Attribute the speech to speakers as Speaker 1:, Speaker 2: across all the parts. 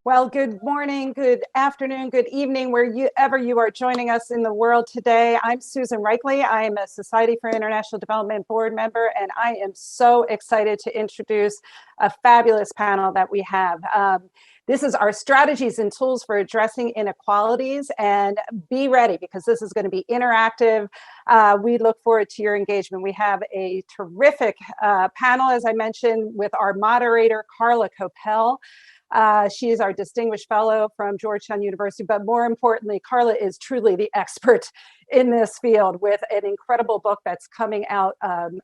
Speaker 1: Well, good morning, good afternoon, good evening, wherever you are joining us in the world today. I'm Susan Reichley. I am a Society for International Development board member, and I am so excited to introduce a fabulous panel that we have. This is our strategies and tools for addressing inequalities, and be ready because this is going to be interactive. We look forward to your engagement. We have a terrific panel, as I mentioned, with our moderator, Carla Koppell. She is our distinguished fellow from Georgetown University, but more importantly, Carla is truly the expert in this field with an incredible book that's coming out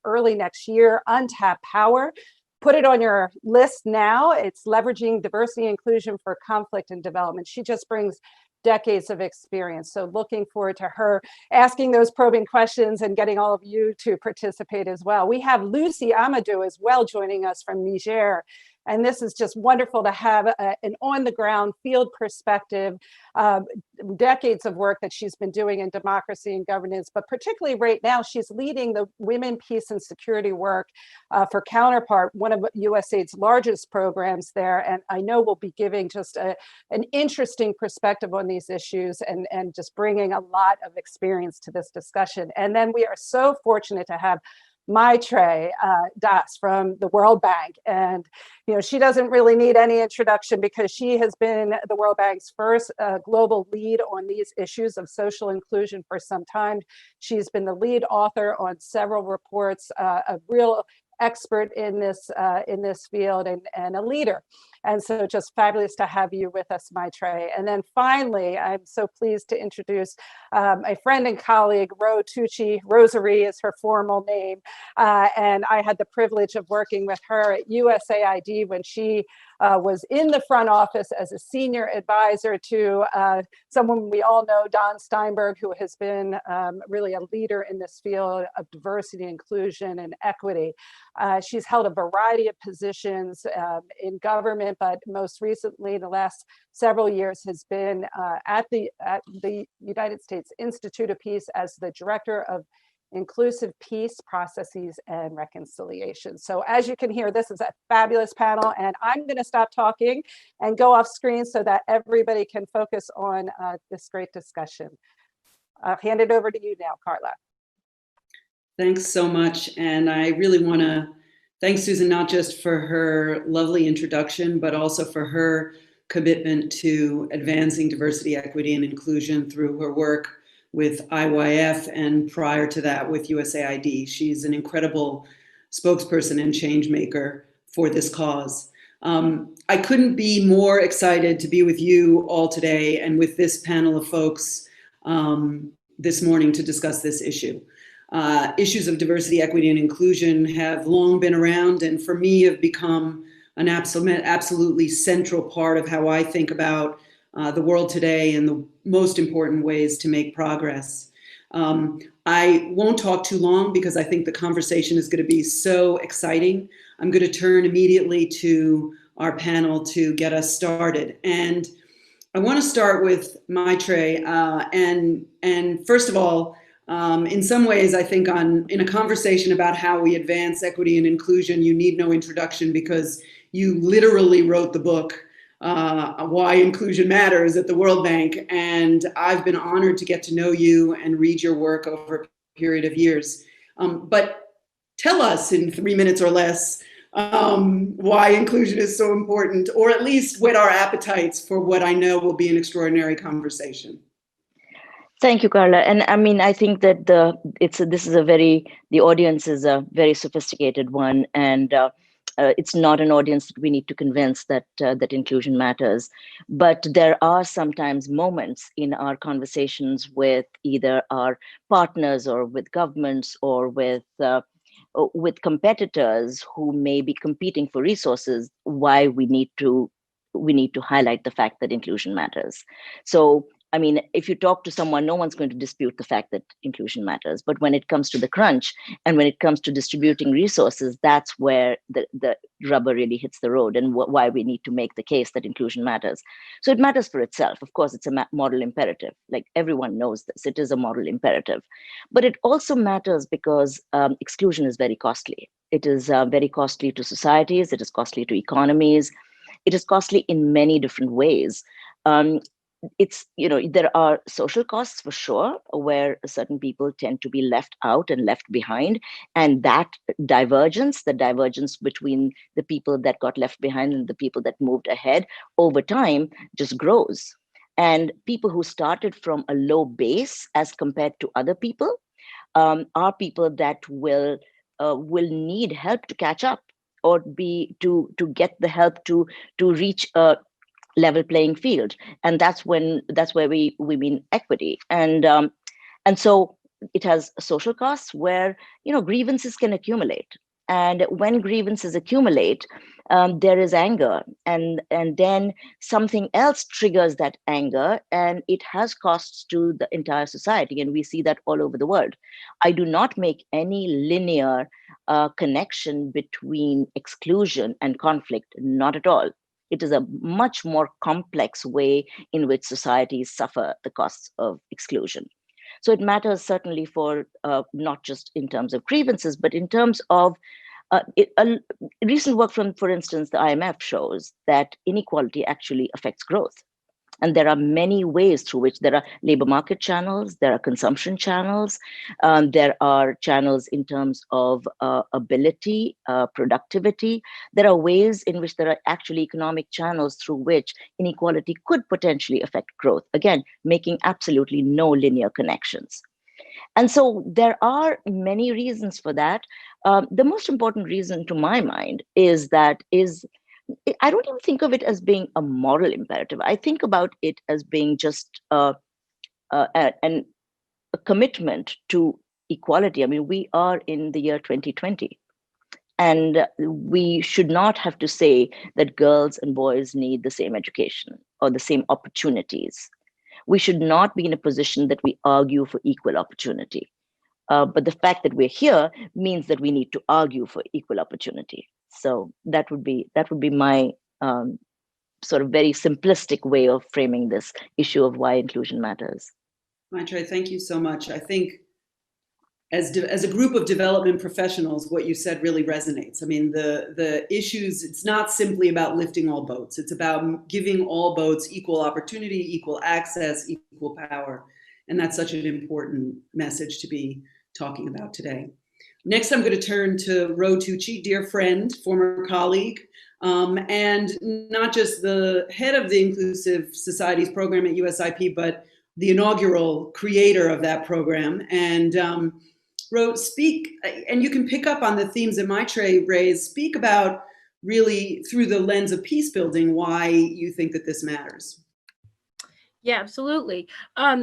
Speaker 1: early next year, Untapped Power. Put it on your list now. It's leveraging diversity and inclusion for conflict and development. She just brings decades of experience. So looking forward to her asking those probing questions and getting all of you to participate as well. We have Lucie Amadou as well joining us from Niger. And this is just wonderful to have an on-the-ground field perspective, decades of work that she's been doing in democracy and governance, but particularly right now, she's leading the Women, Peace and Security work for Counterpart, one of USAID's largest programs there. And I know we'll be giving just an interesting perspective on these issues and just bringing a lot of experience to this discussion. And then we are so fortunate to have Maitreyi from the World Bank. And, you know, she doesn't really need any introduction because she has been the World Bank's first global lead on these issues of social inclusion for some time. She's been the lead author on several reports, a real expert in this field and a leader. And so just fabulous to have you with us, Maitreyi. And then finally, I'm so pleased to introduce my friend and colleague, Ro Tucci. Rosary is her formal name. And I had the privilege of working with her at USAID when she was in the front office as a senior advisor to someone we all know, Don Steinberg, who has been really a leader in this field of diversity, inclusion, and equity. She's held a variety of positions in government, but most recently, the last several years, has been at the United States Institute of Peace as the director of inclusive peace processes and reconciliation. So as you can hear, this is a fabulous panel, and I'm going to stop talking and go off screen so that everybody can focus on this great discussion. I'll hand it over to you now, Carla.
Speaker 2: Thanks so much. And I really want to thank Susan, not just for her lovely introduction, but also for her commitment to advancing diversity, equity, and inclusion through her work with IYF and prior to that with USAID. She's an incredible spokesperson and change maker for this cause. I couldn't be more excited to be with you all today and with this panel of folks this morning to discuss this issue. Issues of diversity, equity, and inclusion have long been around, and for me have become an absolutely central part of how I think about the world today and the most important ways to make progress. I won't talk too long because I think the conversation is going to be so exciting. I'm going to turn immediately to our panel to get us started. And I want to start with Maitreyi. And first of all, in some ways, I think in a conversation about how we advance equity and inclusion, you need no introduction because you literally wrote the book, Why Inclusion Matters at the World Bank. And I've been honored to get to know you and read your work over a period of years. But tell us in 3 minutes or less why inclusion is so important, or at least whet our appetites for what I know will be an extraordinary conversation.
Speaker 3: Thank you, Carla. And I mean, I think that the audience is a very sophisticated one, and it's not an audience that we need to convince that that inclusion matters. But there are sometimes moments in our conversations with either our partners or with governments or with competitors who may be competing for resources, why we need to highlight the fact that inclusion matters. So I mean, if you talk to someone, no one's going to dispute the fact that inclusion matters. But when it comes to the crunch and when it comes to distributing resources, that's where the rubber really hits the road and why we need to make the case that inclusion matters. So it matters for itself. Of course, it's a moral imperative. Like everyone knows this, it is a moral imperative. But it also matters because exclusion is very costly. It is very costly to societies. It is costly to economies. It is costly in many different ways. It's, there are social costs for sure, where certain people tend to be left out and left behind. And that divergence, the divergence between the people that got left behind and the people that moved ahead over time just grows. And people who started from a low base as compared to other people are people that will need help to catch up, or to get the help to reach a level playing field. And that's where we mean equity. And so it has social costs where grievances can accumulate. And when grievances accumulate, there is anger, and then something else triggers that anger, and it has costs to the entire society. And we see that all over the world. I do not make any linear connection between exclusion and conflict, not at all. It is a much more complex way in which societies suffer the costs of exclusion. So it matters certainly for not just in terms of grievances, but in terms of recent work from, for instance, the IMF shows that inequality actually affects growth. And there are many ways through which there are labor market channels, there are consumption channels, there are channels in terms of ability, productivity. There are ways in which there are actually economic channels through which inequality could potentially affect growth. Again, making absolutely no linear connections. And so there are many reasons for that. The most important reason to my mind is I don't even think of it as being a moral imperative. I think about it as being just a commitment to equality. I mean, we are in the year 2020, and we should not have to say that girls and boys need the same education or the same opportunities. We should not be in a position that we argue for equal opportunity. But the fact that we're here means that we need to argue for equal opportunity. So that would be my sort of very simplistic way of framing this issue of why inclusion matters.
Speaker 2: Maitreyi, thank you so much. I think as a group of development professionals, what you said really resonates. I mean, the issues, it's not simply about lifting all boats. It's about giving all boats equal opportunity, equal access, equal power. And that's such an important message to be talking about today. Next, I'm going to turn to Ro Tucci, dear friend, former colleague, and not just the head of the Inclusive Societies program at USIP, but the inaugural creator of that program. And Ro, speak, and you can pick up on the themes that Maitreyi raised, speak about really through the lens of peace building, why you think that this matters.
Speaker 4: Yeah, absolutely.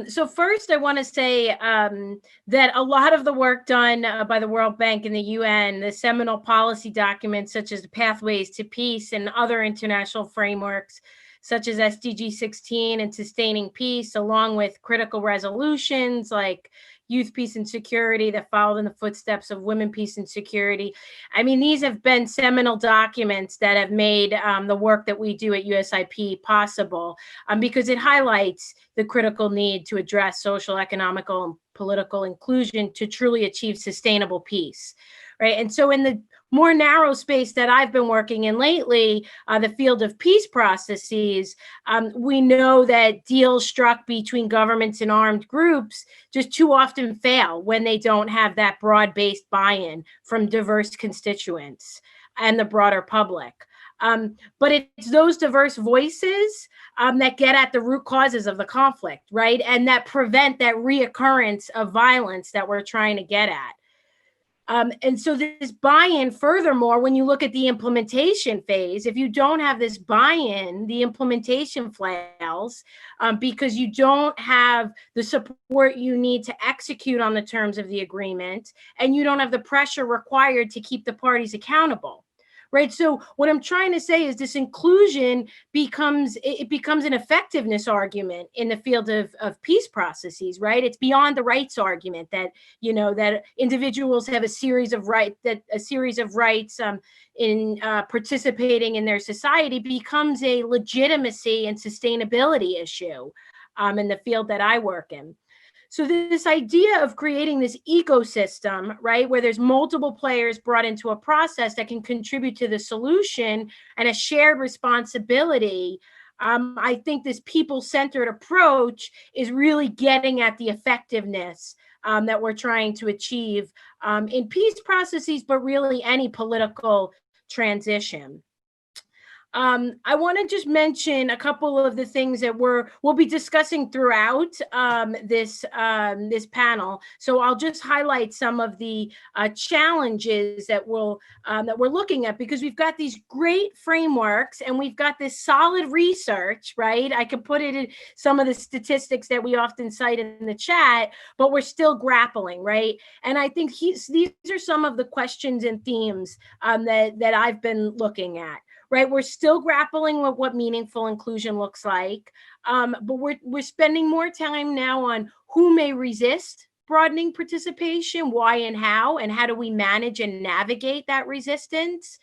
Speaker 4: So first, I want to say that a lot of the work done by the World Bank and the UN, the seminal policy documents such as the Pathways to Peace and other international frameworks such as SDG 16 and Sustaining Peace, along with critical resolutions like Youth Peace and Security that followed in the footsteps of Women, Peace and Security. I mean, these have been seminal documents that have made the work that we do at USIP possible because it highlights the critical need to address social, economical, and political inclusion to truly achieve sustainable peace, right? And so in the more narrow space that I've been working in lately, the field of peace processes, we know that deals struck between governments and armed groups just too often fail when they don't have that broad-based buy-in from diverse constituents and the broader public. But it's those diverse voices that get at the root causes of the conflict, right? And that prevent that reoccurrence of violence that we're trying to get at. And so this buy-in, furthermore, when you look at the implementation phase, if you don't have this buy-in, the implementation flails because you don't have the support you need to execute on the terms of the agreement, and you don't have the pressure required to keep the parties accountable. Right. So what I'm trying to say is this inclusion becomes an effectiveness argument in the field of peace processes. Right. It's beyond the rights argument that, that individuals have a series of rights in participating in their society becomes a legitimacy and sustainability issue in the field that I work in. So this idea of creating this ecosystem, right, where there's multiple players brought into a process that can contribute to the solution and a shared responsibility, I think this people-centered approach is really getting at the effectiveness that we're trying to achieve in peace processes, but really any political transition. I want to just mention a couple of the things that we'll be discussing throughout this panel. So I'll just highlight some of the challenges that we're looking at, because we've got these great frameworks and we've got this solid research, right? I could put it in some of the statistics that we often cite in the chat, but we're still grappling, right? And I think these are some of the questions and themes that I've been looking at. Right, we're still grappling with what meaningful inclusion looks like, but we're spending more time now on who may resist broadening participation, why and how do we manage and navigate that resistance?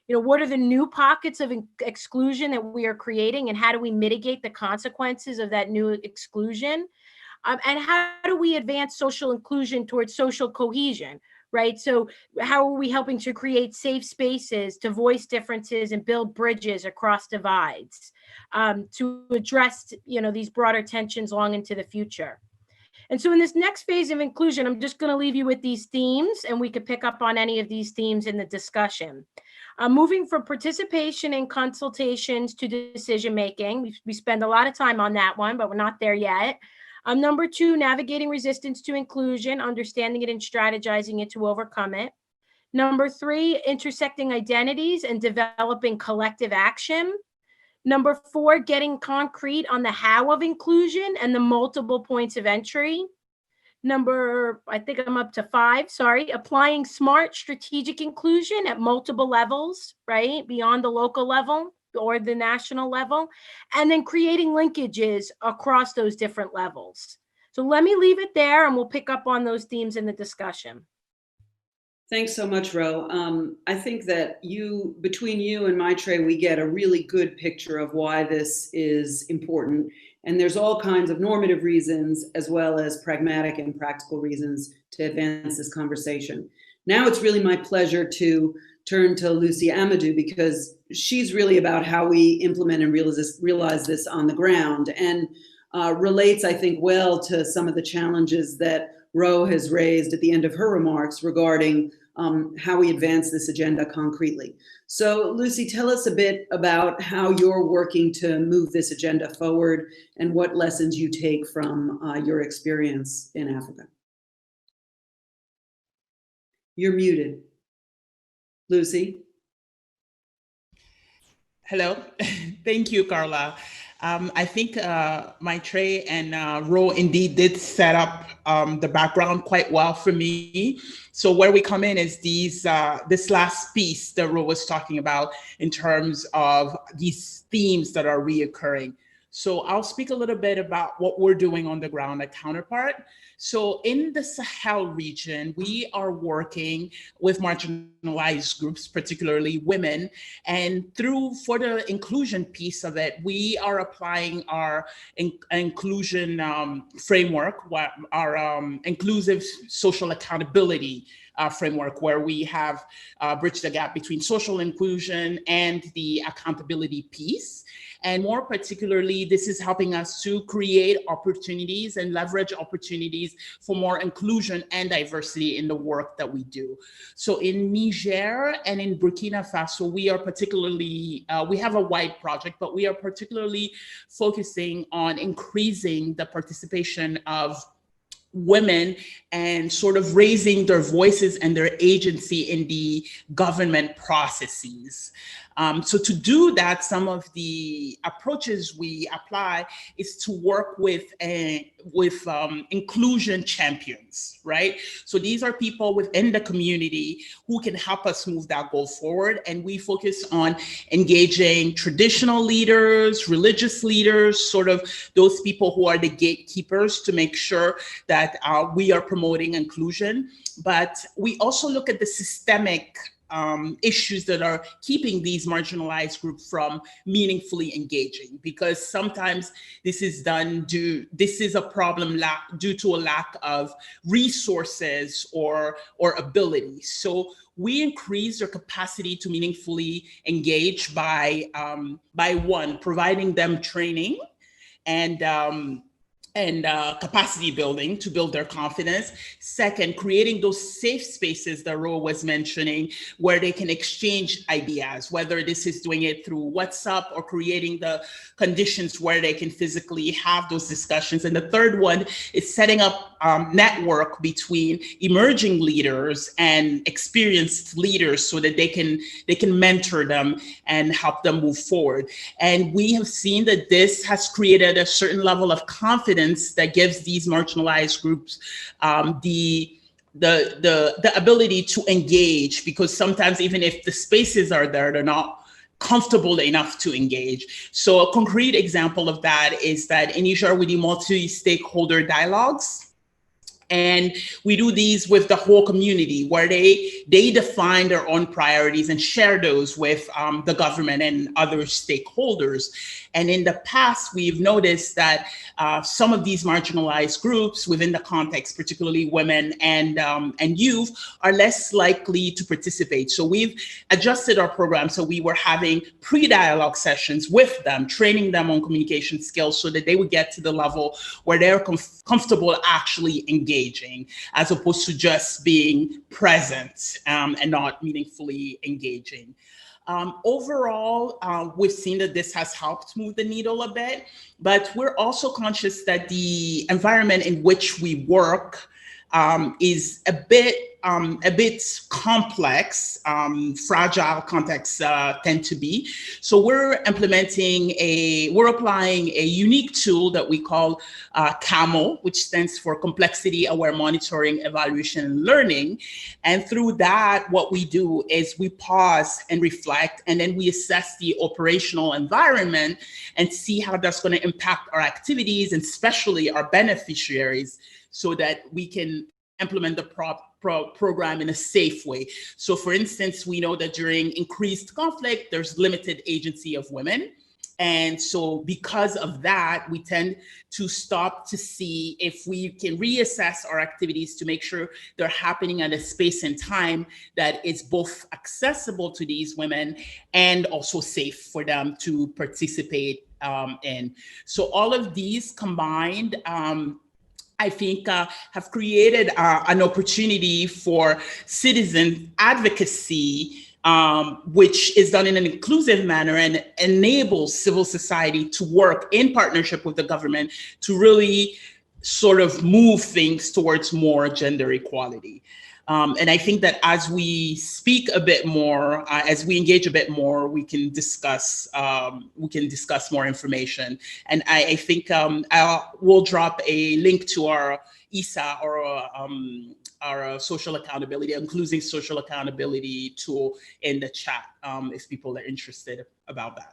Speaker 4: You know, what are the new pockets of exclusion that we are creating, and how do we mitigate the consequences of that new exclusion? And how do we advance social inclusion towards social cohesion? Right. So how are we helping to create safe spaces to voice differences and build bridges across divides to address, these broader tensions long into the future? And so in this next phase of inclusion, I'm just going to leave you with these themes, and we could pick up on any of these themes in the discussion. Moving from participation in consultations to decision making. We spend a lot of time on that one, but we're not there yet. Number 2, navigating resistance to inclusion, understanding it and strategizing it to overcome it. Number 3, intersecting identities and developing collective action. Number 4, getting concrete on the how of inclusion and the multiple points of entry. I think I'm up to 5, applying smart strategic inclusion at multiple levels, right, beyond the local level or the national level, and then creating linkages across those different levels. So let me leave it there, and we'll pick up on those themes in the discussion.
Speaker 2: Thanks so much, Ro. I think that between you and Maitreyi, we get a really good picture of why this is important. And there's all kinds of normative reasons, as well as pragmatic and practical reasons to advance this conversation. Now it's really my pleasure to turn to Lucie Amadou, because she's really about how we implement and realize this on the ground, and relates, I think, well to some of the challenges that Ro has raised at the end of her remarks regarding how we advance this agenda concretely. So Lucie, tell us a bit about how you're working to move this agenda forward and what lessons you take from your experience in Africa. You're muted. Lucie?
Speaker 5: Hello. Thank you, Carla. I think Maitreyi and Ro indeed did set up the background quite well for me. So where we come in is this last piece that Ro was talking about in terms of these themes that are reoccurring. So I'll speak a little bit about what we're doing on the ground at Counterpart. So in the Sahel region, we are working with marginalized groups, particularly women. And for the inclusion piece of it, we are applying our inclusion framework, our inclusive social accountability framework, where we have bridged the gap between social inclusion and the accountability piece. And more particularly, this is helping us to create opportunities and leverage opportunities for more inclusion and diversity in the work that we do. So in Niger and in Burkina Faso, we are particularly, we have a wide project, but we are particularly focusing on increasing the participation of women and sort of raising their voices and their agency in the government processes. So to do that, some of the approaches we apply is to work with inclusion champions, right? So these are people within the community who can help us move that goal forward. And we focus on engaging traditional leaders, religious leaders, sort of those people who are the gatekeepers to make sure that we are promoting inclusion. but we also look at the systemic issues that are keeping these marginalized groups from meaningfully engaging, because sometimes this is a problem due to a lack of resources or ability. So we increase their capacity to meaningfully engage by one, providing them training and capacity building to build their confidence. Second, creating those safe spaces that Ro was mentioning, where they can exchange ideas, whether this is doing it through WhatsApp or creating the conditions where they can physically have those discussions. And the third one is setting up network between emerging leaders and experienced leaders so that they can mentor them and help them move forward. And we have seen that this has created a certain level of confidence that gives these marginalized groups the ability to engage, because sometimes even if the spaces are there, they're not comfortable enough to engage. So a concrete example of that is that in Niger we do multi-stakeholder dialogues. And we do these with the whole community, where they define their own priorities and share those with the government and other stakeholders. And in the past, we've noticed that some of these marginalized groups within the context, particularly women and youth, are less likely to participate. So we've adjusted our program. So we were having pre-dialogue sessions with them, training them on communication skills so that they would get to the level where they're comfortable actually engaging, as opposed to just being present and not meaningfully engaging. Overall, we've seen that this has helped move the needle a bit, but we're also conscious that the environment in which we work is a bit complex. Fragile contexts tend to be. So we're applying a unique tool that we call CAMO, which stands for Complexity Aware Monitoring, Evaluation, and Learning. And through that, what we do is we pause and reflect, and then we assess the operational environment and see how that's going to impact our activities, and especially our beneficiaries, so that we can implement the program in a safe way. So for instance, we know that during increased conflict, there's limited agency of women. And so because of that, we tend to stop to see if we can reassess our activities to make sure they're happening at a space and time that is both accessible to these women and also safe for them to participate in. So all of these combined, I think have created an opportunity for citizen advocacy, which is done in an inclusive manner and enables civil society to work in partnership with the government to really sort of move things towards more gender equality. And I think that as we speak a bit more, as we engage a bit more, we can discuss more information. And I think we'll drop a link to our ISA, or our social accountability, including social accountability tool in the chat, if people are interested about that.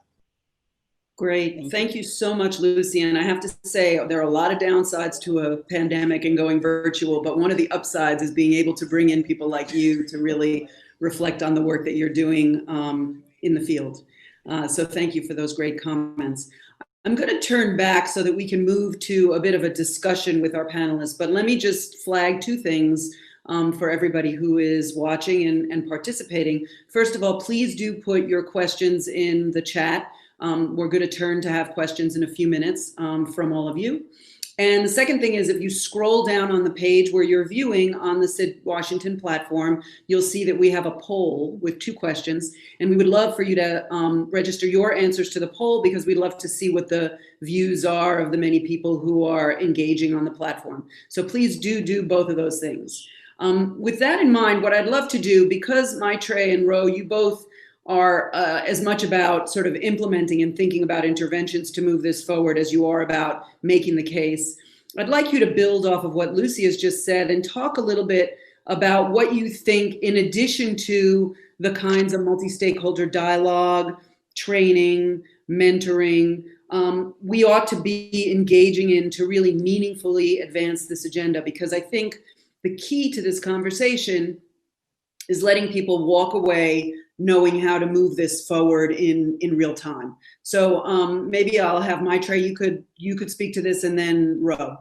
Speaker 2: Great. Thank you so much, Lucie. And I have to say, there are a lot of downsides to a pandemic and going virtual, but one of the upsides is being able to bring in people like you to really reflect on the work that you're doing in the field. So thank you for those great comments. I'm going to turn back so that we can move to a bit of a discussion with our panelists, but let me just flag two things for everybody who is watching and participating. First of all, please do put your questions in the chat. We're going to turn to have questions in a few minutes from all of you. And the second thing is, if you scroll down on the page where you're viewing on the SID Washington platform, you'll see that we have a poll with 2 questions. And we would love for you to register your answers to the poll, because we'd love to see what the views are of the many people who are engaging on the platform. So please do both of those things. With that in mind, what I'd love to do, because Maitreyi and Ro, you both are as much about sort of implementing and thinking about interventions to move this forward as you are about making the case, I'd like you to build off of what Lucie has just said and talk a little bit about what you think, in addition to the kinds of multi-stakeholder dialogue, training, mentoring, we ought to be engaging in to really meaningfully advance this agenda. Because I think the key to this conversation is letting people walk away knowing how to move this forward in real time. So maybe I'll have Maitreyi, you could speak to this, and then Ro.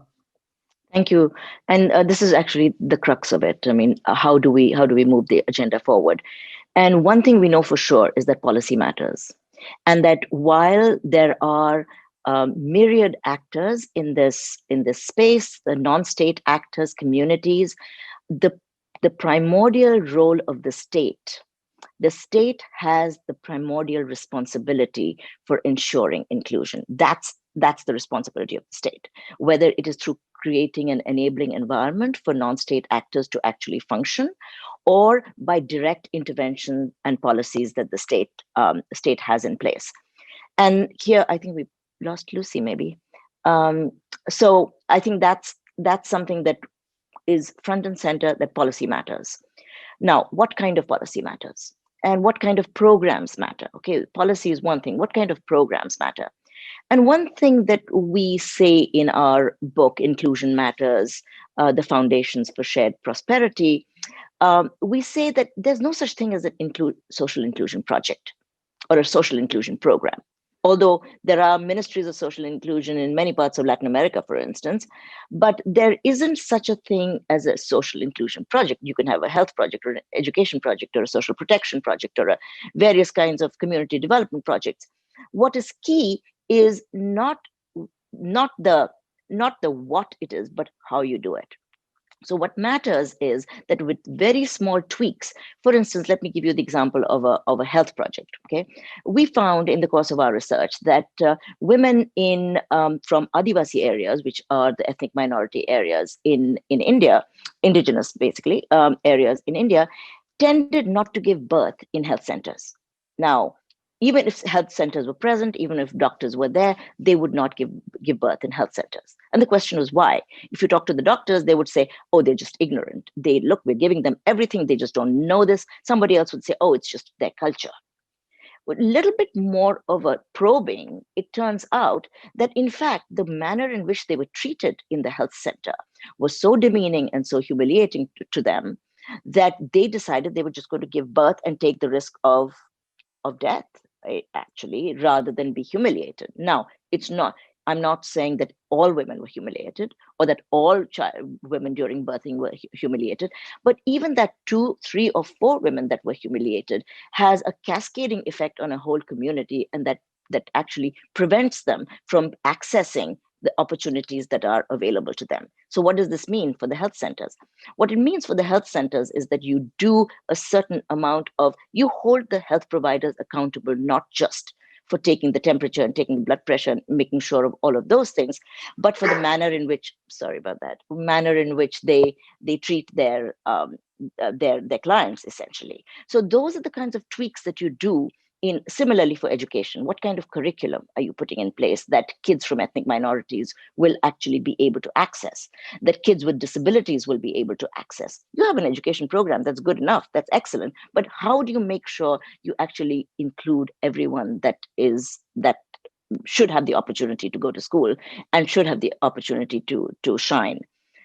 Speaker 3: Thank you. And this is actually the crux of it. I mean, how do we move the agenda forward? And one thing we know for sure is that policy matters, and that while there are myriad actors in this space, the non-state actors, communities, the primordial role of the state has the primordial responsibility for ensuring inclusion. That's the responsibility of the state, whether it is through creating an enabling environment for non-state actors to actually function, or by direct intervention and policies that the state has in place. And here, I think we lost Lucie, maybe. So I think that's something that is front and center, that policy matters. Now, what kind of policy matters? And what kind of programs matter? Okay, policy is one thing. What kind of programs matter? And one thing that we say in our book, Inclusion Matters, the Foundations for Shared Prosperity, we say that there's no such thing as an social inclusion project or a social inclusion program. Although there are ministries of social inclusion in many parts of Latin America, for instance, but there isn't such a thing as a social inclusion project. You can have a health project or an education project or a social protection project or various kinds of community development projects. What is key is not the what it is, but how you do it. So what matters is that with very small tweaks, for instance, let me give you the example of a health project. Okay, we found in the course of our research that women from Adivasi areas, which are the ethnic minority areas in India, indigenous basically areas in India, tended not to give birth in health centers. Now, even if health centers were present, even if doctors were there, they would not give birth in health centers. And the question was why? If you talk to the doctors, they would say, oh, they're just ignorant. We're giving them everything. They just don't know this. Somebody else would say, oh, it's just their culture. With a little bit more of a probing, it turns out that in fact, the manner in which they were treated in the health center was so demeaning and so humiliating to them that they decided they were just going to give birth and take the risk of death, actually, rather than be humiliated. Now, I'm not saying that all women were humiliated or that all women during birthing were humiliated, but even that 2, 3, or 4 women that were humiliated has a cascading effect on a whole community, and that actually prevents them from accessing the opportunities that are available to them. So what does this mean for the health centers? What it means for the health centers is that you do a certain amount you hold the health providers accountable, not just for taking the temperature and taking the blood pressure and making sure of all of those things, but for the manner in which, they treat their clients, essentially. So those are the kinds of tweaks that you do. Similarly for education, what kind of curriculum are you putting in place that kids from ethnic minorities will actually be able to access, that kids with disabilities will be able to access? You have an education program, that's good enough, that's excellent, but how do you make sure you actually include everyone that should have the opportunity to go to school and should have the opportunity to shine?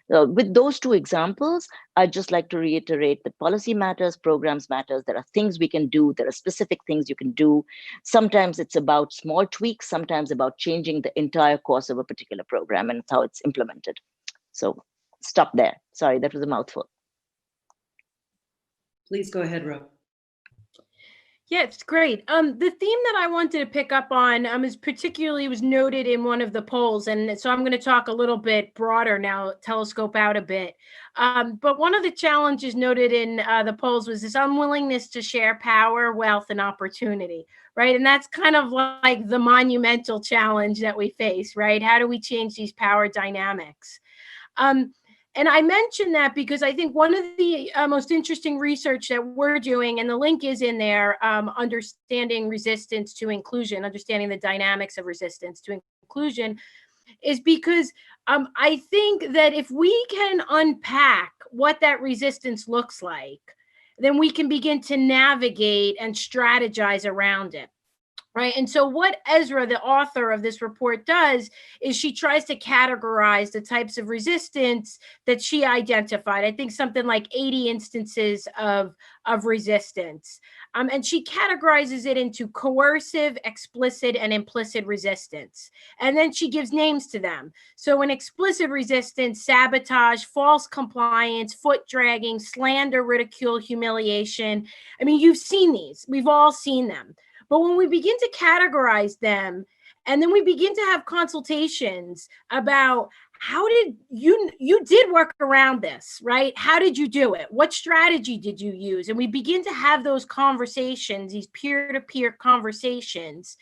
Speaker 3: With those 2 examples, I'd just like to reiterate that policy matters, programs matters. There are things we can do. There are specific things you can do. Sometimes it's about small tweaks, sometimes about changing the entire course of a particular program and how it's implemented. So stop there. Sorry, that was a mouthful.
Speaker 2: Please go ahead, Ro.
Speaker 4: Yeah, it's great. The theme that I wanted to pick up on was noted in one of the polls. And so I'm going to talk a little bit broader now, telescope out a bit. But one of the challenges noted in the polls was this unwillingness to share power, wealth, and opportunity, right? And that's kind of like the monumental challenge that we face, right? How do we change these power dynamics? And I mentioned that because I think one of the most interesting research that we're doing, and the link is in there, understanding resistance to inclusion, understanding the dynamics of resistance to inclusion, is because I think that if we can unpack what that resistance looks like, then we can begin to navigate and strategize around it. Right. And so what Ezra, the author of this report, does is she tries to categorize the types of resistance that she identified. I think something like 80 instances of resistance. And she categorizes it into coercive, explicit, and implicit resistance. And then she gives names to them. So an explicit resistance, sabotage, false compliance, foot dragging, slander, ridicule, humiliation. I mean, you've seen these. We've all seen them. But when we begin to categorize them, and then we begin to have consultations about how did you did work around this, right? How did you do it? What strategy did you use? And we begin to have those conversations, these peer-to-peer conversations.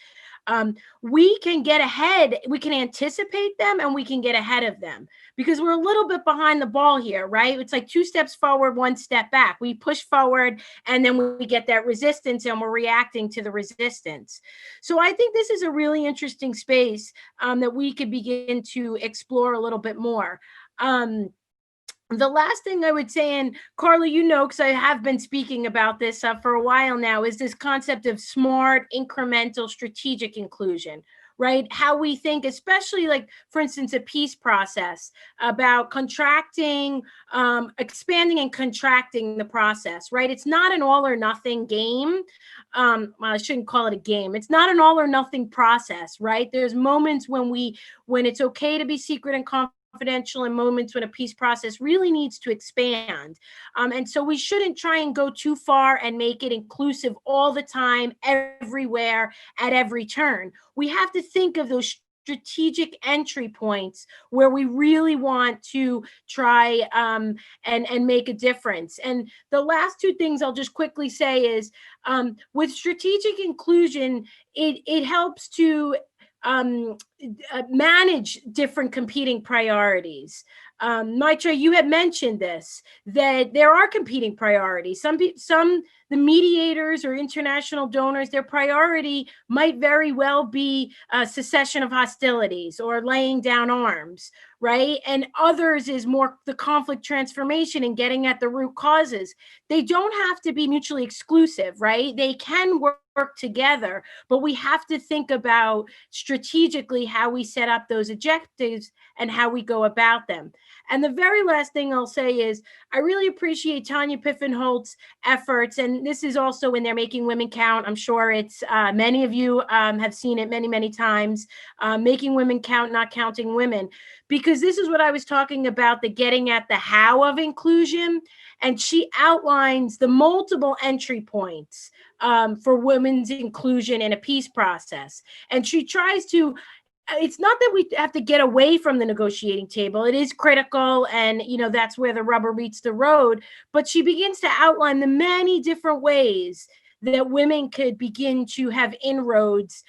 Speaker 4: We can get ahead, we can anticipate them, and we can get ahead of them because we're a little bit behind the ball here, right? It's like 2 steps forward, 1 step back. We push forward and then we get that resistance and we're reacting to the resistance. So I think this is a really interesting space that we could begin to explore a little bit more. The last thing I would say, and Carla, you know, because I have been speaking about this for a while now, is this concept of smart, incremental, strategic inclusion, right? How we think, especially like, for instance, a peace process about contracting, expanding and contracting the process, right? It's not an all or nothing game. Well, I shouldn't call it a game. It's not an all or nothing process, right? There's moments when it's okay to be secret and confidential, and moments when a peace process really needs to expand. And so we shouldn't try and go too far and make it inclusive all the time, everywhere, at every turn. We have to think of those strategic entry points where we really want to try and make a difference. And the last 2 things I'll just quickly say is with strategic inclusion, it helps to manage different competing priorities. Maitreyi, you had mentioned this, that there are competing priorities. The mediators or international donors, their priority might very well be cessation of hostilities or laying down arms, right? And others is more the conflict transformation and getting at the root causes. They don't have to be mutually exclusive, right? They can work together, but we have to think about strategically how we set up those objectives and how we go about them. And the very last thing I'll say is I really appreciate Tanya Piffenholtz's efforts, and this is also in there, Making Women Count. I'm sure it's many of you have seen it many, many times, Making Women Count, Not Counting Women, because this is what I was talking about, the getting at the how of inclusion. And she outlines the multiple entry points for women's inclusion in a peace process. And she tries to, it's not that we have to get away from the negotiating table. It is critical, and that's where the rubber meets the road. But she begins to outline the many different ways that women could begin to have inroads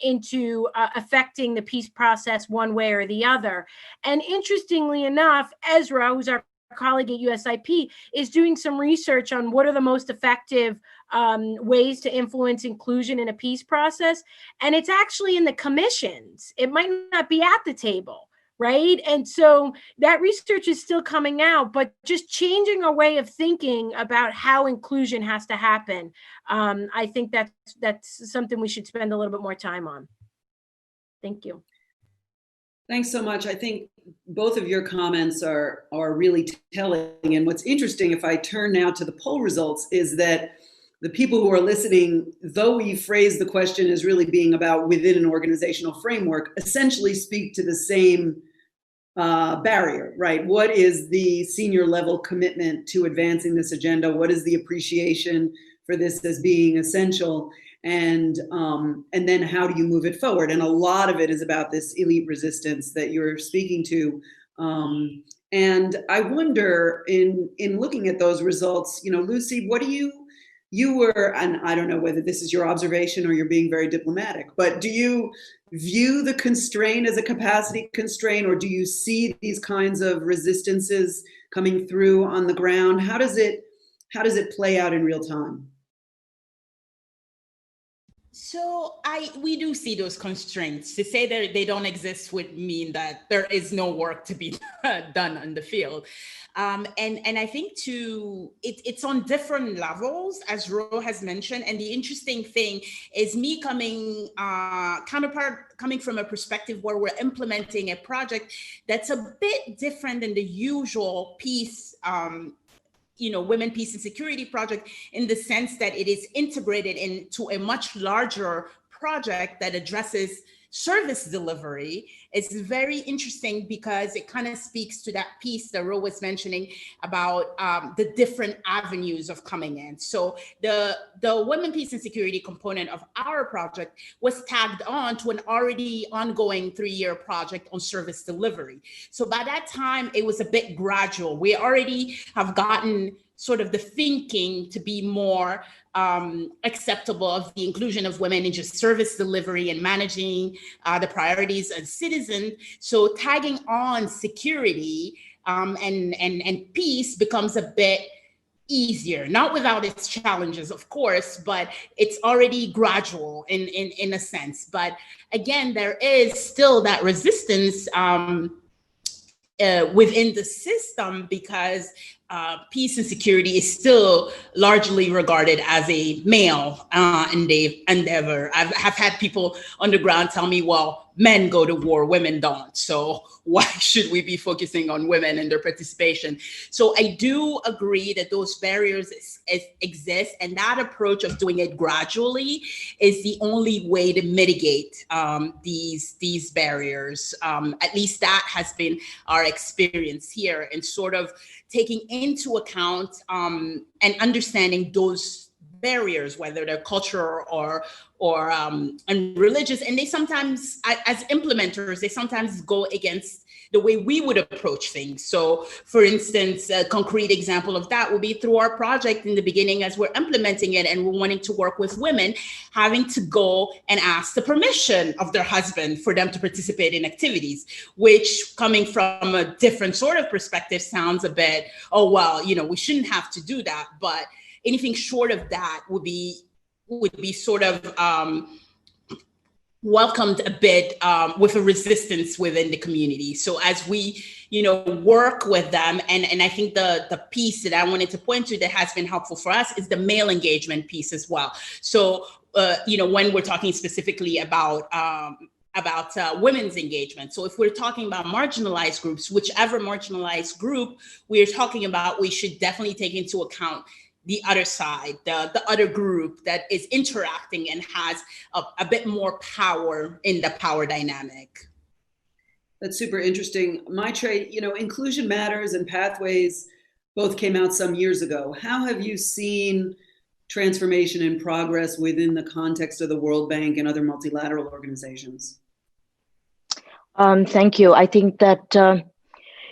Speaker 4: into affecting the peace process one way or the other. And interestingly enough, Ezra, who's our colleague at USIP, is doing some research on what are the most effective ways to influence inclusion in a peace process. And it's actually in the commissions. It might not be at the table, right? And so that research is still coming out, but just changing our way of thinking about how inclusion has to happen. I think that's something we should spend a little bit more time on. Thank you.
Speaker 2: Thanks so much. I think both of your comments are really telling. And what's interesting, if I turn now to the poll results, is that the people who are listening, though we phrase the question as really being about within an organizational framework, essentially speak to the same barrier, right? What is the senior level commitment to advancing this agenda? What is the appreciation for this as being essential? And then how do you move it forward? And a lot of it is about this elite resistance that you're speaking to. And I wonder, in looking at those results, Lucie, what do you were, and I don't know whether this is your observation or you're being very diplomatic, but do you view the constraint as a capacity constraint, or do you see these kinds of resistances coming through on the ground? How does it play out in real time?
Speaker 5: So we do see those constraints. To say that they don't exist would mean that there is no work to be done in the field. And I think it's on different levels, as Ro has mentioned. And the interesting thing is me Counterpart coming from a perspective where we're implementing a project that's a bit different than the usual peace, Women, Peace and Security project, in the sense that it is integrated into a much larger project that addresses service delivery. It's very interesting because it kind of speaks to that piece that Ro was mentioning about the different avenues of coming in. So the Women, Peace and Security component of our project was tagged on to an already ongoing 3-year project on service delivery. So by that time, it was a bit gradual. We already have gotten sort of the thinking to be more acceptable of the inclusion of women in just service delivery and managing the priorities of citizens. So tagging on security and peace becomes a bit easier, not without its challenges, of course, but it's already gradual in a sense. But again, there is still that resistance within the system because peace and security is still largely regarded as a male endeavor. Have had people on the ground tell me, well, men go to war, women don't. So why should we be focusing on women and their participation? So I do agree that those barriers exist, and that approach of doing it gradually is the only way to mitigate these barriers. At least that has been our experience here, and sort of taking into account and understanding those barriers, whether they're cultural or and religious. And they sometimes, as implementers, they sometimes go against the way we would approach things. So for instance, a concrete example of that would be through our project in the beginning, as we're implementing it and we're wanting to work with women, having to go and ask the permission of their husband for them to participate in activities, which, coming from a different sort of perspective, sounds a bit, oh, well, we shouldn't have to do that. But anything short of that would be sort of welcomed a bit with a resistance within the community. So as we, work with them, and I think the piece that I wanted to point to that has been helpful for us is the male engagement piece as well. So, when we're talking specifically about women's engagement. So if we're talking about marginalized groups, whichever marginalized group we're talking about, we should definitely take into account the other side, the other group that is interacting and has a bit more power in the power dynamic.
Speaker 2: That's super interesting. Maitreyi, Inclusion Matters and Pathways both came out some years ago. How have you seen transformation and progress within the context of the World Bank and other multilateral organizations?
Speaker 3: Thank you. I think that,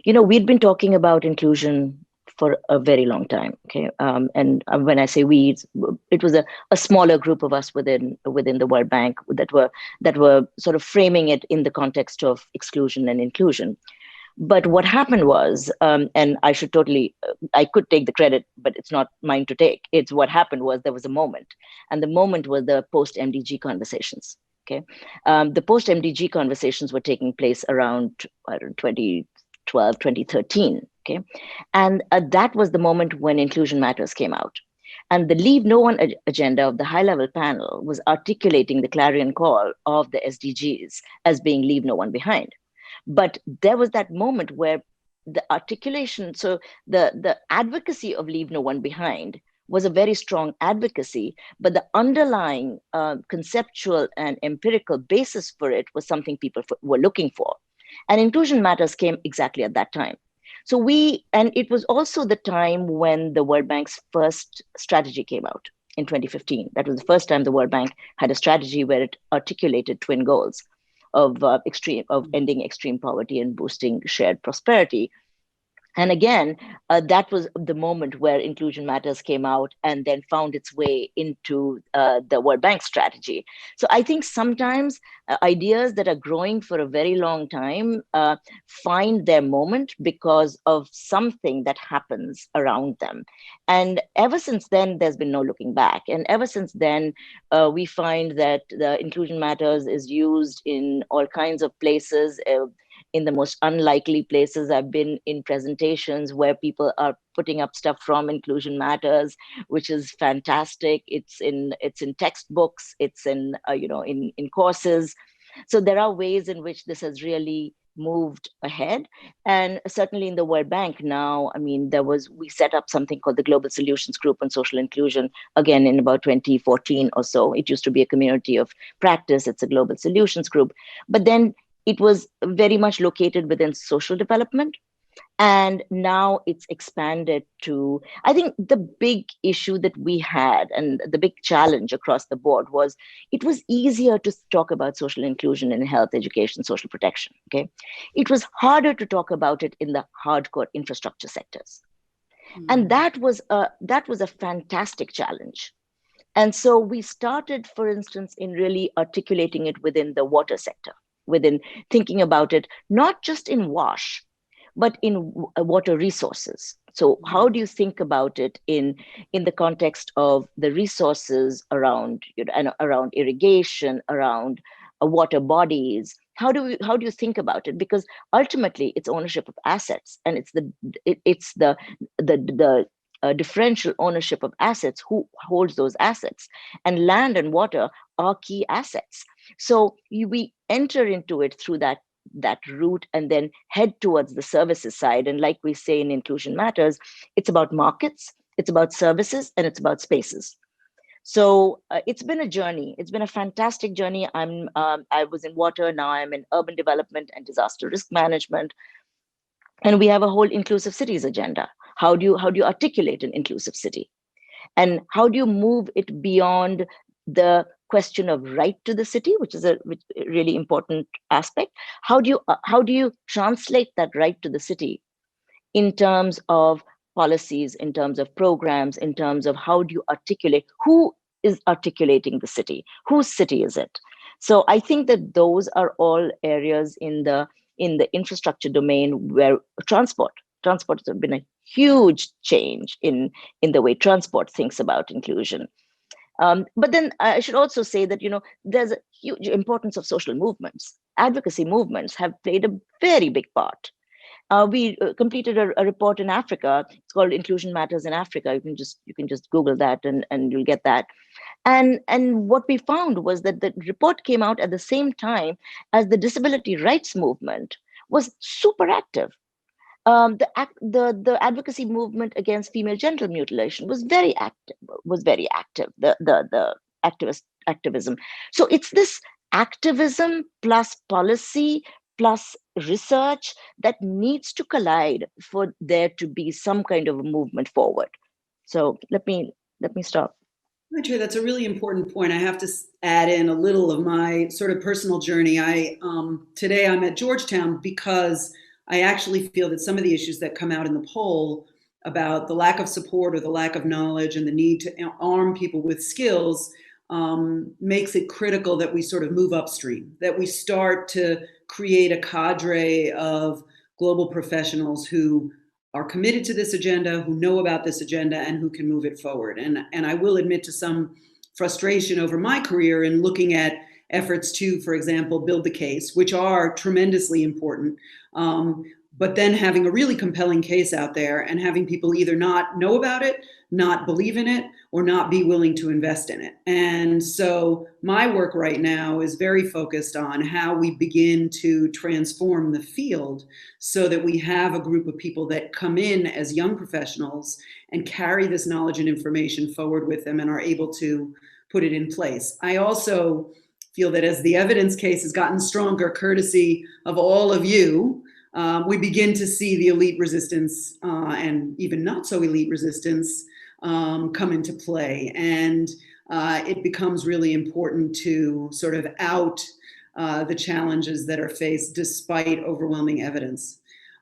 Speaker 3: we'd been talking about inclusion for a very long time. Okay, and when I say we, it was a smaller group of us within the World Bank that were sort of framing it in the context of exclusion and inclusion. But what happened was, and I could take the credit, but it's not mine to take. It's what happened was there was a moment, and the moment was the post-MDG conversations. Okay, the post-MDG conversations were taking place around 2012, 2013. Okay, and that was the moment when Inclusion Matters came out. And the Leave No One agenda of the high-level panel was articulating the clarion call of the SDGs as being Leave No One Behind. But there was that moment where the articulation, so the advocacy of Leave No One Behind was a very strong advocacy, but the underlying conceptual and empirical basis for it was something people were looking for. And Inclusion Matters came exactly at that time. So and it was also the time when the World Bank's first strategy came out in 2015. That was the first time the World Bank had a strategy where it articulated twin goals of ending extreme poverty and boosting shared prosperity. And again, that was the moment where Inclusion Matters came out and then found its way into the World Bank strategy. So I think sometimes ideas that are growing for a very long time find their moment because of something that happens around them. And ever since then, there's been no looking back. And ever since then, we find that the Inclusion Matters is used in all kinds of places. In the most unlikely places. I've been in presentations where people are putting up stuff from Inclusion Matters, which is fantastic. It's in textbooks. It's in in courses. So there are ways in which this has really moved ahead. And certainly in the World Bank now, I mean, we set up something called the Global Solutions Group on Social Inclusion, again, in about 2014 or so. It used to be a community of practice. It's a Global Solutions Group. But then it was very much located within social development. And now it's expanded to, I think the big issue that we had and the big challenge across the board was it was easier to talk about social inclusion in health, education, social protection, okay? It was harder to talk about it in the hardcore infrastructure sectors. Mm-hmm. And that was a fantastic challenge. And so we started, for instance, in really articulating it within the water sector, within thinking about it, not just in WASH, but in water resources. So how do you think about it in the context of the resources around, around irrigation, around water bodies? How do you think about it? Because ultimately it's ownership of assets, and it's the differential ownership of assets, who holds those assets, and land and water are key assets. So we enter into it through that route and then head towards the services side. And like we say in Inclusion Matters, it's about markets, it's about services, and it's about spaces. So it's been a journey. It's been a fantastic journey. I was in water, now I'm in urban development and disaster risk management. And we have a whole inclusive cities agenda. How do you articulate an inclusive city? And how do you move it beyond the question of right to the city, which is a really important aspect? How do you translate that right to the city in terms of policies, in terms of programs, in terms of how do you articulate, who is articulating the city, whose city is it? So I think that those are all areas in the infrastructure domain where transport has been a huge change in the way transport thinks about inclusion. But then I should also say that, there's a huge importance of social movements. Advocacy movements have played a very big part. We completed a report in Africa. It's called Inclusion Matters in Africa. You can just Google that and you'll get that. And what we found was that the report came out at the same time as the disability rights movement was super active. The advocacy movement against female genital mutilation was very active. The activism. So it's this activism plus policy plus research that needs to collide for there to be some kind of a movement forward. So let me stop.
Speaker 2: Maitreyi, that's a really important point. I have to add in a little of my sort of personal journey. Today I'm at Georgetown because I actually feel that some of the issues that come out in the poll about the lack of support or the lack of knowledge and the need to arm people with skills makes it critical that we sort of move upstream, that we start to create a cadre of global professionals who are committed to this agenda, who know about this agenda, and who can move it forward. And I will admit to some frustration over my career in looking at efforts to, for example, build the case, which are tremendously important, but then having a really compelling case out there and having people either not know about it, not believe in it, or not be willing to invest in it. And so my work right now is very focused on how we begin to transform the field so that we have a group of people that come in as young professionals and carry this knowledge and information forward with them and are able to put it in place. I also feel that as the evidence case has gotten stronger, courtesy of all of you, we begin to see the elite resistance and even not so elite resistance come into play. And it becomes really important to sort of out the challenges that are faced despite overwhelming evidence.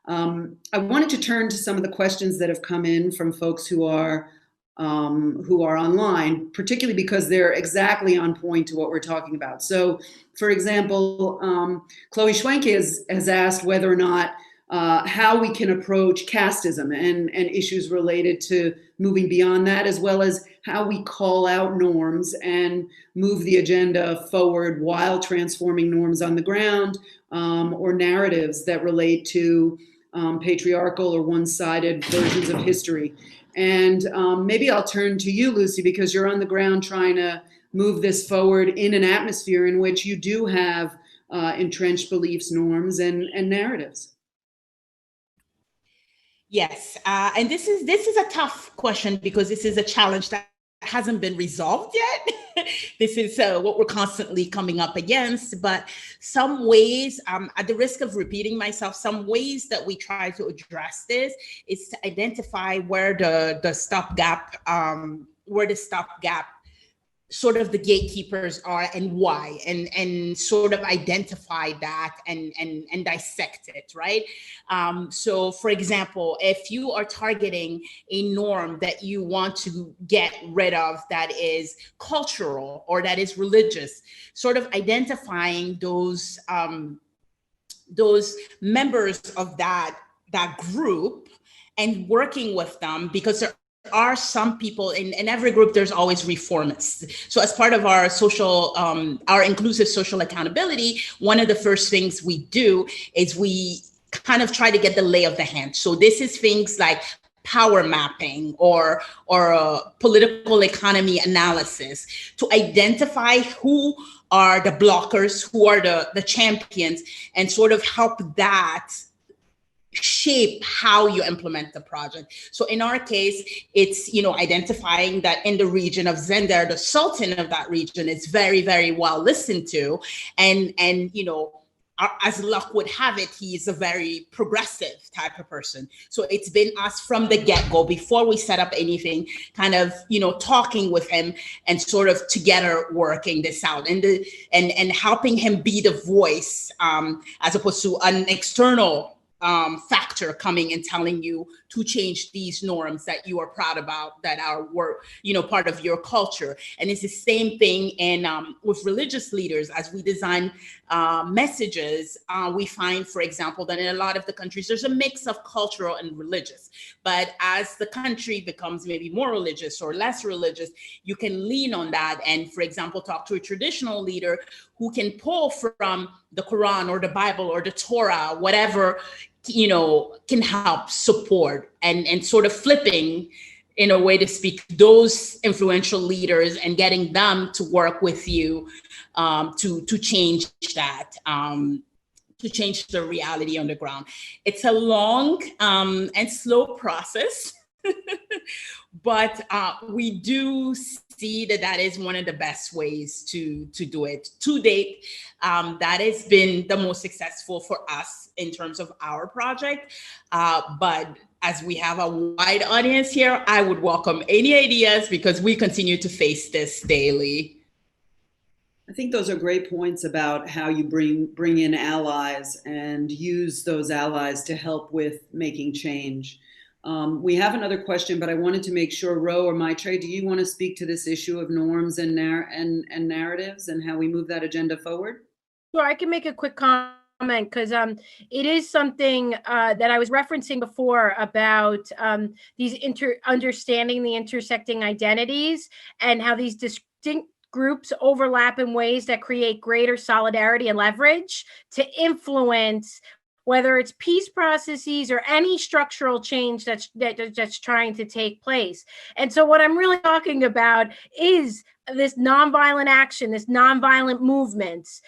Speaker 2: I wanted to turn to some of the questions that have come in from folks who are online, particularly because they're exactly on point to what we're talking about. So, for example, Chloe Schwenke has asked whether or not how we can approach casteism and issues related to moving beyond that, as well as how we call out norms and move the agenda forward while transforming norms on the ground, or narratives that relate to patriarchal or one-sided versions of history. And maybe I'll turn to you, Lucie, because you're on the ground trying to move this forward in an atmosphere in which you do have entrenched beliefs, norms, and narratives.
Speaker 5: Yes, and this is a tough question because this is a challenge that hasn't been resolved yet. This is what we're constantly coming up against, but some ways, at the risk of repeating myself, some ways that we try to address this is to identify where the stopgap, sort of the gatekeepers are and why, and sort of identify that and dissect it, right? So for example, if you are targeting a norm that you want to get rid of that is cultural or that is religious, sort of identifying those members of that group and working with them, because there are some people in every group, there's always reformists. So as part of our social, our inclusive social accountability, one of the first things we do is we kind of try to get the lay of the hand. So this is things like power mapping or political economy analysis to identify who are the blockers, who are the champions, and sort of help that shape how you implement the project. So in our case, it's, identifying that in the region of Zender, the Sultan of that region is very, very well listened to. And as luck would have it, he is a very progressive type of person. So it's been us from the get-go, before we set up anything, kind of, talking with him and sort of together working this out and helping him be the voice, as opposed to an external factor coming and telling you to change these norms that you are proud about, that are part of your culture. And it's the same thing in with religious leaders. As we design messages, we find, for example, that in a lot of the countries, there's a mix of cultural and religious. But as the country becomes maybe more religious or less religious, you can lean on that and, for example, talk to a traditional leader who can pull from the Quran or the Bible or the Torah, whatever, can help support and sort of flipping, in a way to speak, those influential leaders and getting them to work with you to change that, to change the reality on the ground. It's a long and slow process, but we do see that is one of the best ways to do it. To date, that has been the most successful for us in terms of our project. But as we have a wide audience here, I would welcome any ideas, because we continue to face this daily.
Speaker 2: I think those are great points about how you bring in allies and use those allies to help with making change. We have another question, but I wanted to make sure, Ro or Maitreyi, do you want to speak to this issue of norms and narratives and how we move that agenda forward?
Speaker 4: Sure, I can make a quick comment, because it is something that I was referencing before about these understanding the intersecting identities and how these distinct groups overlap in ways that create greater solidarity and leverage to influence whether it's peace processes or any structural change that's trying to take place. And so what I'm really talking about is this nonviolent action, this nonviolent movements,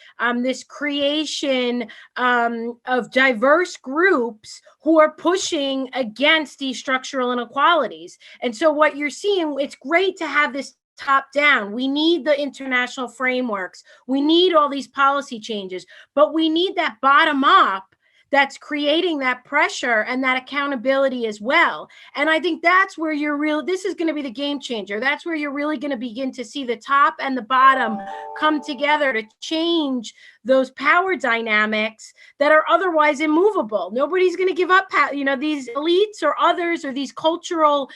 Speaker 4: this creation of diverse groups who are pushing against these structural inequalities. And so what you're seeing, it's great to have this top down. We need the international frameworks. We need all these policy changes, but we need that bottom up that's creating that pressure and that accountability as well. And I think that's where this is going to be the game changer. That's where you're really going to begin to see the top and the bottom come together to change those power dynamics that are otherwise immovable. Nobody's going to give up, these elites or others or these cultural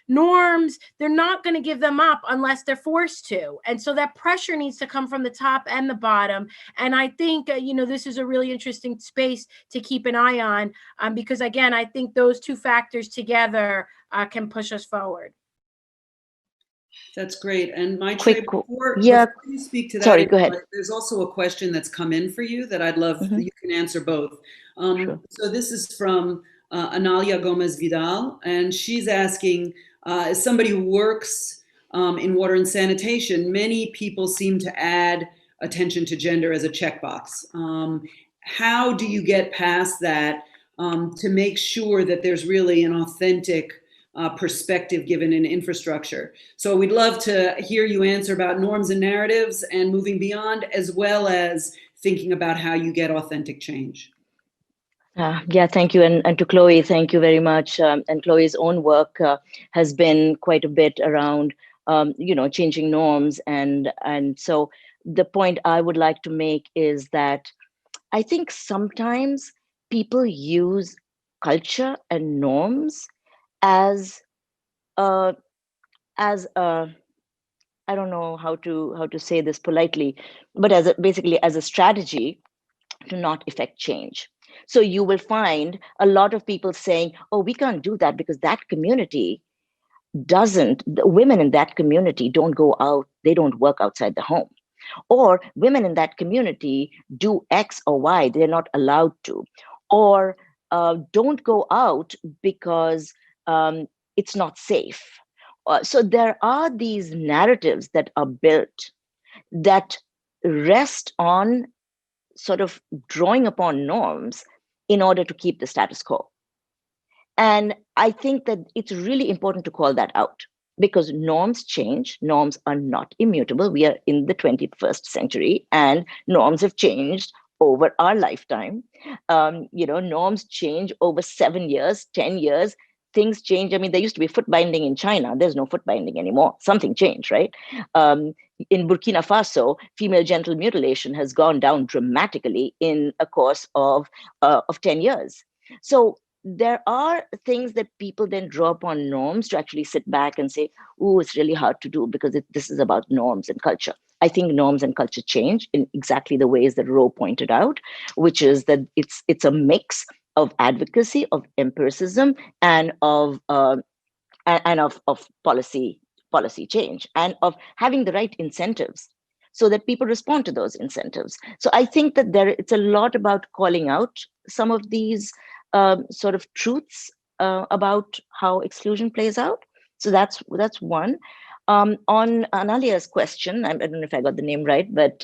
Speaker 4: norms, they're not going to give them up unless they're forced to. And so that pressure needs to come from the top and the bottom. And I think, this is a really interesting space to keep an eye on because, again, I think those two factors together can push us forward.
Speaker 2: That's great. And Maitreyi, before you speak to that,
Speaker 3: sorry, go ahead.
Speaker 2: There's also a question that's come in for you that I'd love you can answer both.
Speaker 3: Sure.
Speaker 2: So this is from Analia Gomez Vidal, and she's asking, as somebody who works in water and sanitation, many people seem to add attention to gender as a checkbox. How do you get past that to make sure that there's really an authentic perspective given in infrastructure? So we'd love to hear you answer about norms and narratives and moving beyond, as well as thinking about how you get authentic change.
Speaker 3: Yeah, thank you. And to Chloe, thank you very much. And Chloe's own work has been quite a bit around, changing norms. And so the point I would like to make is that I think sometimes people use culture and norms as I don't know how to say this politely, but basically as a strategy to not effect change. So you will find a lot of people saying, oh, we can't do that because that community the women in that community don't go out, they don't work outside the home. Or women in that community do X or Y, they're not allowed to. Or don't go out because it's not safe. So there are these narratives that are built that rest on sort of drawing upon norms in order to keep the status quo. And I think that it's really important to call that out because norms change. Norms are not immutable. We are in the 21st century and norms have changed over our lifetime. Norms change over 7 years, 10 years. Things change. I mean, there used to be foot binding in China. There's no foot binding anymore. Something changed, right? In Burkina Faso, female genital mutilation has gone down dramatically in a course of 10 years. So there are things that people then draw upon norms to actually sit back and say, oh, it's really hard to do because this is about norms and culture. I think norms and culture change in exactly the ways that Ro pointed out, which is that it's a mix of advocacy, of empiricism, and of policy change, and of having the right incentives so that people respond to those incentives. So I think that it's a lot about calling out some of these sort of truths about how exclusion plays out. So that's one. On Analia's question, I don't know if I got the name right, but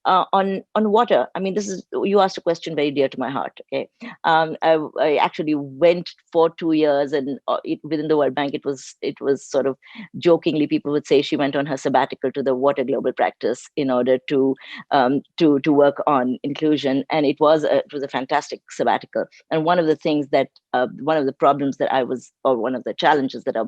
Speaker 3: on water, I mean, you asked a question very dear to my heart. Okay, I actually went for 2 years, and within the World Bank, it was sort of jokingly people would say she went on her sabbatical to the Water Global Practice in order to work on inclusion, and it was a fantastic sabbatical. And one of the things that one of the problems that one of the challenges that I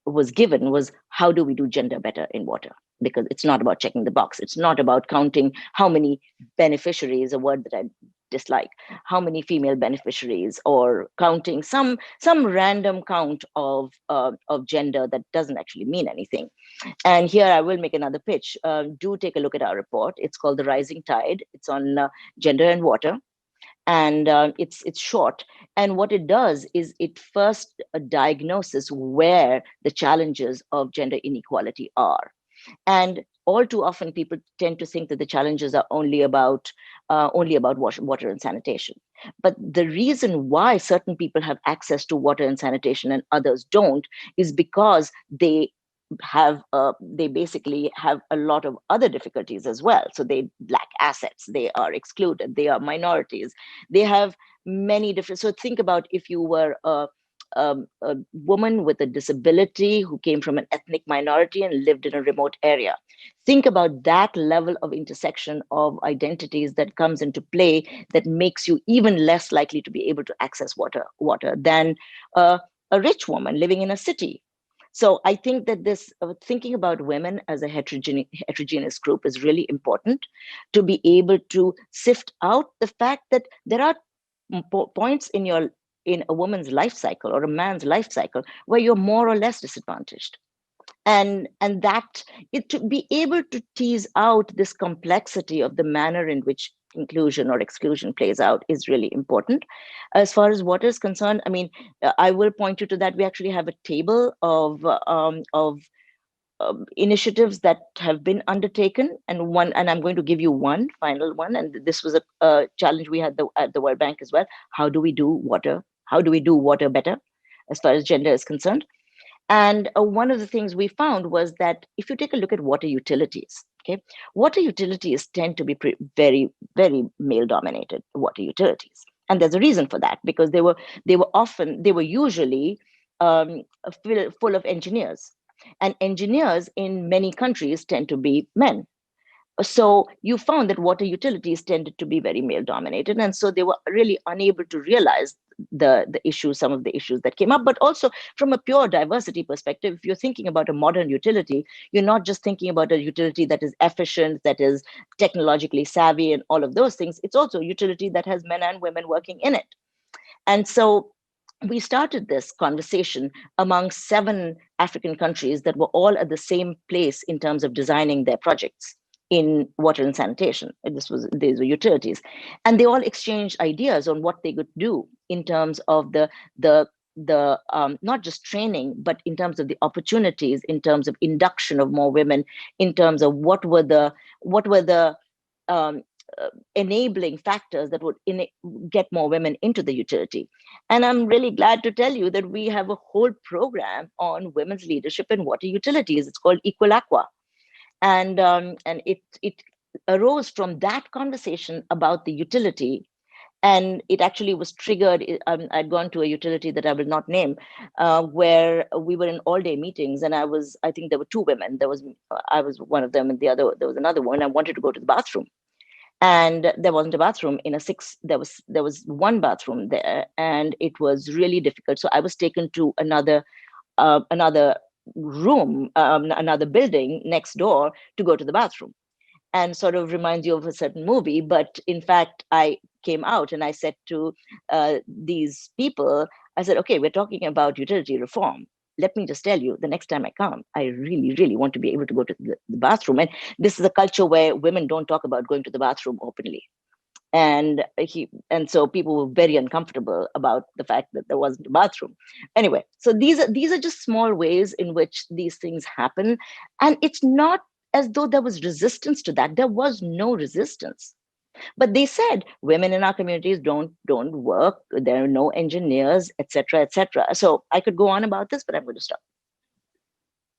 Speaker 3: was given was, how do we do gender better in water? Because it's not about checking the box. It's not about counting how many beneficiaries, a word that I dislike, how many female beneficiaries, or counting some random count of gender that doesn't actually mean anything. And here I will make another pitch. Do take a look at our report. It's called The Rising Tide. It's on gender and water. And it's short. And what it does is it first diagnoses where the challenges of gender inequality are. And all too often, people tend to think that the challenges are only about water and sanitation. But the reason why certain people have access to water and sanitation and others don't is because they basically have a lot of other difficulties as well. So they lack assets, they are excluded, they are minorities, they have many different. So think about if you were a woman with a disability who came from an ethnic minority and lived in a remote area. Think about that level of intersection of identities that comes into play that makes you even less likely to be able to access water than a rich woman living in a city. So I think that this thinking about women as a heterogeneous group is really important, to be able to sift out the fact that there are points in a woman's life cycle or a man's life cycle where you're more or less disadvantaged. And that to be able to tease out this complexity of the manner in which inclusion or exclusion plays out is really important. As far as water is concerned, I mean, I will point you to that. We actually have a table of initiatives that have been undertaken, and I'm going to give you one final one. And this was a challenge we had at the World Bank as well. How do we do water? How do we do water better as far as gender is concerned? And one of the things we found was that if you take a look at water utilities, okay, water utilities tend to be very, very male-dominated water utilities, and there's a reason for that, because they were usually full of engineers, and engineers in many countries tend to be men. So you found that water utilities tended to be very male-dominated, and so they were really unable to realize the issues, some of the issues that came up. But also from a pure diversity perspective, if you're thinking about a modern utility, you're not just thinking about a utility that is efficient, that is technologically savvy and all of those things. It's also a utility that has men and women working in it. And so we started this conversation among 7 African countries that were all at the same place in terms of designing their projects in water and sanitation. These were utilities, and they all exchanged ideas on what they could do in terms of the not just training, but in terms of the opportunities, in terms of induction of more women, in terms of what were the enabling factors that would get more women into the utility. And I'm really glad to tell you that we have a whole program on women's leadership in water utilities. It's called Equal Aqua. And it arose from that conversation about the utility, and it actually was triggered. I'd gone to a utility that I will not name, where we were in all-day meetings, and I think there were 2 women. I was one of them, and there was another one. I wanted to go to the bathroom, and there wasn't a bathroom in a 6. There was one bathroom there, and it was really difficult. So I was taken to another room, another building next door to go to the bathroom, and sort of reminds you of a certain movie. But in fact, I came out and I said to these people, I said, okay, we're talking about utility reform. Let me just tell you, the next time I come, I really, really want to be able to go to the bathroom. And this is a culture where women don't talk about going to the bathroom openly. And so people were very uncomfortable about the fact that there wasn't a bathroom. Anyway, so these are just small ways in which these things happen, and it's not as though there was resistance to that. There was no resistance, but they said women in our communities don't work. There are no engineers, etc., etc. So I could go on about this, but I'm going to stop.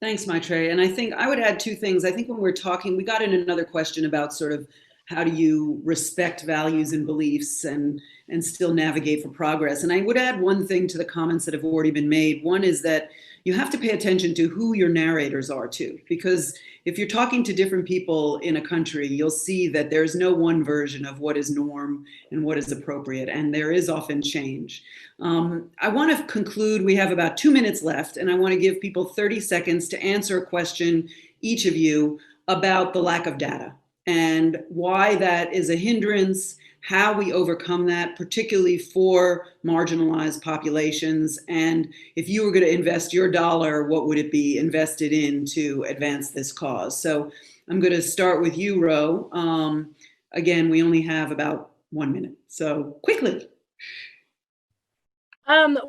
Speaker 2: Thanks, Maitreyi. And I think I would add 2 things. I think when we're talking, we got in another question about sort of how do you respect values and beliefs and still navigate for progress? And I would add one thing to the comments that have already been made. One is that you have to pay attention to who your narrators are too, because if you're talking to different people in a country, you'll see that there's no one version of what is norm and what is appropriate, and there is often change. I want to conclude. We have about 2 minutes left, and I want to give people 30 seconds to answer a question, each of you, about the lack of data and why that is a hindrance, how we overcome that, particularly for marginalized populations. And if you were going to invest your dollar, what would it be invested in to advance this cause? So I'm going to start with you, Ro. Again, we only have about 1 minute, so quickly.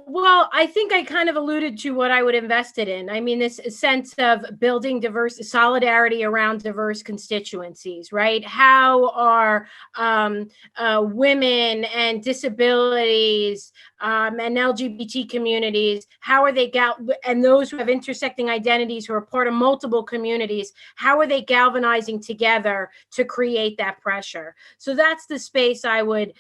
Speaker 4: Well, I think I kind of alluded to what I would invest it in. I mean, this sense of building solidarity around diverse constituencies, right? How are women and disabilities and LGBT communities, how are they, and those who have intersecting identities who are part of multiple communities, how are they galvanizing together to create that pressure? So that's the space I would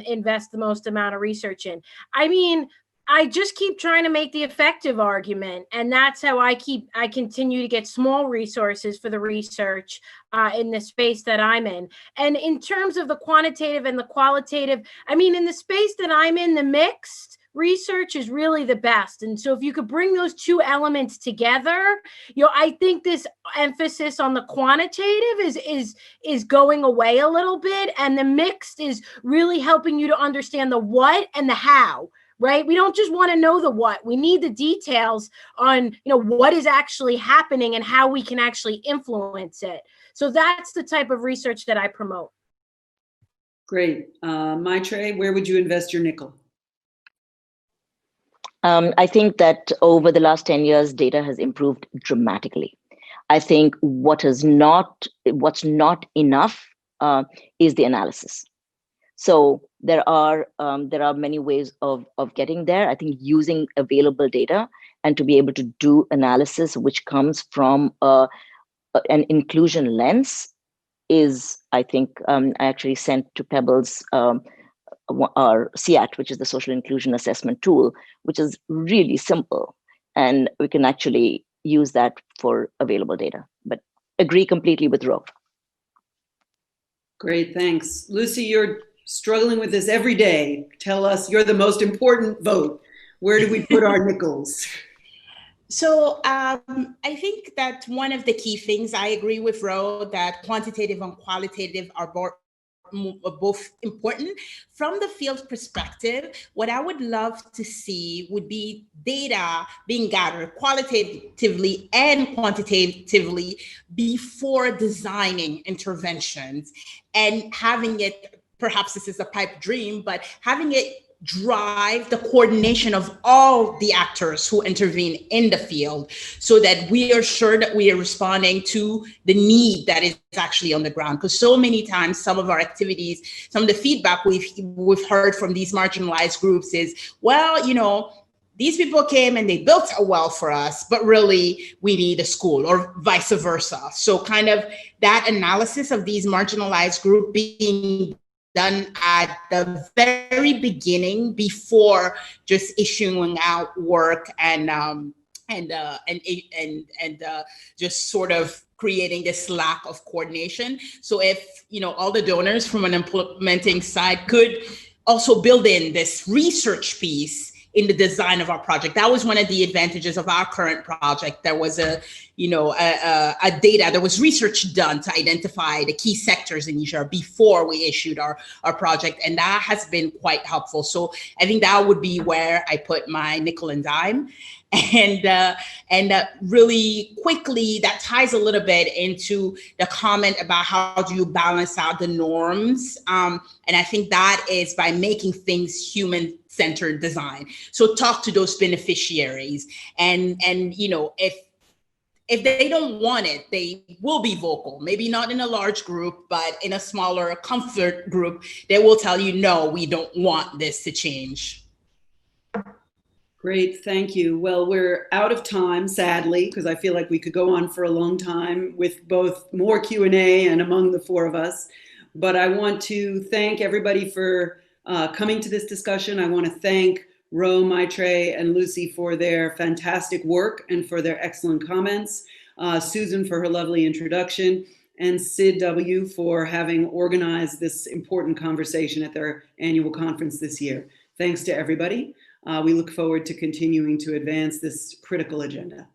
Speaker 4: invest the most amount of research in. I mean, I just keep trying to make the effective argument, and that's how I continue to get small resources for the research in the space that I'm in. And in terms of the quantitative and the qualitative, I mean, in the space that I'm in, the mixed, research is really the best. And so if you could bring those two elements together, I think this emphasis on the quantitative is going away a little bit, and the mixed is really helping you to understand the what and the how. Right? We don't just want to know the what. We need the details on, what is actually happening and how we can actually influence it. So that's the type of research that I promote.
Speaker 2: Great. Maitreyi, where would you invest your nickel?
Speaker 3: I think that over the last 10 years, data has improved dramatically. I think what's not enough is the analysis. So there are many ways of getting there. I think using available data and to be able to do analysis which comes from an inclusion lens is, I think, I actually sent to Pebbles our SIAT, which is the social inclusion assessment tool, which is really simple, and we can actually use that for available data. But agree completely with Ro.
Speaker 2: Great, thanks. Lucie, you're struggling with this every day. Tell us, you're the most important vote. Where do we put our nickels?
Speaker 5: So I think that one of the key things, I agree with Ro, that quantitative and qualitative are both important. From the field perspective, what I would love to see would be data being gathered qualitatively and quantitatively before designing interventions, and having it, perhaps this is a pipe dream, but having it drive the coordination of all the actors who intervene in the field, so that we are sure that we are responding to the need that is actually on the ground. Because so many times, some of our activities, some of the feedback we've heard from these marginalized groups is, well, these people came and they built a well for us, but really we need a school, or vice versa. So kind of that analysis of these marginalized groups being done at the very beginning, before just issuing out work and just sort of creating this lack of coordination. So if all the donors from an implementing side could also build in this research piece in the design of our project. That was one of the advantages of our current project. There was there was research done to identify the key sectors in Niger before we issued our project. And that has been quite helpful. So I think that would be where I put my nickel and dime. And really quickly, that ties a little bit into the comment about how do you balance out the norms. And I think that is by making things human-centered design. So talk to those beneficiaries, and if they don't want it, they will be vocal. Maybe not in a large group, but in a smaller comfort group, they will tell you, no, we don't want this to change.
Speaker 2: Great, thank you. Well, we're out of time, sadly, because I feel like we could go on for a long time with both more Q&A and among the four of us. But I want to thank everybody for coming to this discussion. I want to thank Ro, Maitreyi, and Lucie for their fantastic work and for their excellent comments. Susan for her lovely introduction, and SID-W for having organized this important conversation at their annual conference this year. Thanks to everybody. We look forward to continuing to advance this critical agenda.